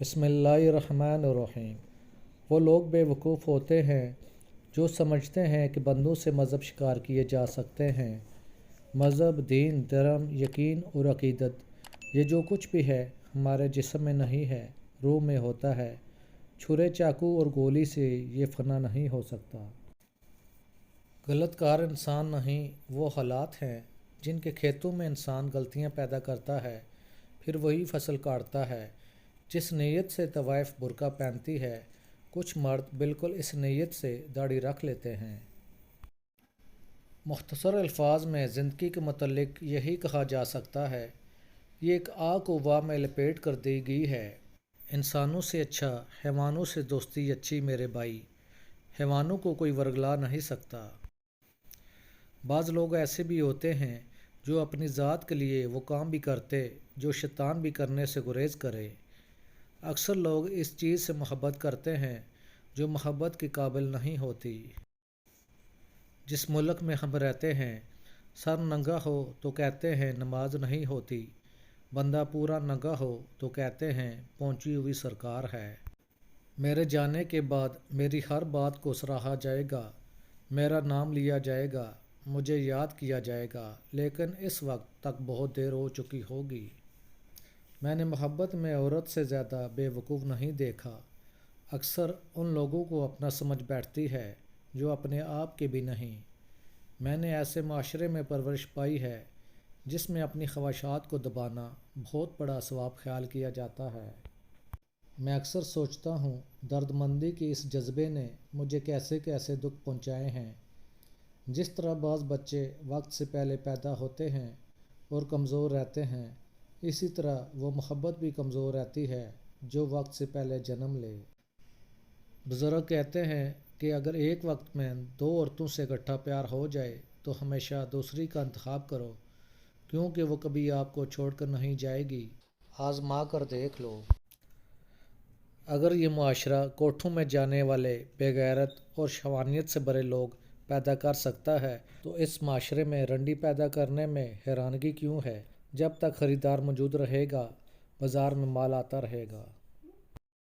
بسم اللہ الرحمن الرحیم۔ وہ لوگ بے وقوف ہوتے ہیں جو سمجھتے ہیں کہ بندوں سے مذہب شکار کیے جا سکتے ہیں۔ مذہب، دین، دھرم، یقین اور عقیدت، یہ جو کچھ بھی ہے ہمارے جسم میں نہیں ہے، روح میں ہوتا ہے۔ چھرے، چاقو اور گولی سے یہ فنا نہیں ہو سکتا۔ غلط کار انسان نہیں، وہ حالات ہیں جن کے کھیتوں میں انسان غلطیاں پیدا کرتا ہے، پھر وہی فصل کاٹتا ہے جس نیت سے طوائف برقع پہنتی ہے۔ کچھ مرد بالکل اس نیت سے داڑھی رکھ لیتے ہیں۔ مختصر الفاظ میں زندگی کے متعلق یہی کہا جا سکتا ہے، یہ ایک آگ کو واہ میں لپیٹ کر دی گئی ہے۔ انسانوں سے اچھا، حیوانوں سے دوستی اچھی میرے بھائی، حیوانوں کو کوئی ورگلا نہیں سکتا۔ بعض لوگ ایسے بھی ہوتے ہیں جو اپنی ذات کے لیے وہ کام بھی کرتے جو شیطان بھی کرنے سے گریز کرے۔ اکثر لوگ اس چیز سے محبت کرتے ہیں جو محبت کے قابل نہیں ہوتی۔ جس ملک میں ہم رہتے ہیں، سر ننگا ہو تو کہتے ہیں نماز نہیں ہوتی، بندہ پورا ننگا ہو تو کہتے ہیں پہنچی ہوئی سرکار ہے۔ میرے جانے کے بعد میری ہر بات کو سراہا جائے گا، میرا نام لیا جائے گا، مجھے یاد کیا جائے گا، لیکن اس وقت تک بہت دیر ہو چکی ہوگی۔ میں نے محبت میں عورت سے زیادہ بے وقوف نہیں دیکھا۔ اکثر ان لوگوں کو اپنا سمجھ بیٹھتی ہے جو اپنے آپ کے بھی نہیں۔ میں نے ایسے معاشرے میں پرورش پائی ہے جس میں اپنی خواہشات کو دبانا بہت بڑا ثواب خیال کیا جاتا ہے۔ میں اکثر سوچتا ہوں درد مندی کے اس جذبے نے مجھے کیسے کیسے دکھ پہنچائے ہیں۔ جس طرح بعض بچے وقت سے پہلے پیدا ہوتے ہیں اور کمزور رہتے ہیں، اسی طرح وہ محبت بھی کمزور رہتی ہے جو وقت سے پہلے جنم لے۔ بزرگ کہتے ہیں کہ اگر ایک وقت میں دو عورتوں سے اکٹھا پیار ہو جائے تو ہمیشہ دوسری کا انتخاب کرو، کیونکہ وہ کبھی آپ کو چھوڑ کر نہیں جائے گی، آزما کر دیکھ لو۔ اگر یہ معاشرہ کوٹھوں میں جانے والے بے غیرت اور شہوانیت سے بھرے لوگ پیدا کر سکتا ہے تو اس معاشرے میں رنڈی پیدا کرنے میں حیرانگی کیوں ہے؟ جب تک خریدار موجود رہے گا، بازار میں مال آتا رہے گا۔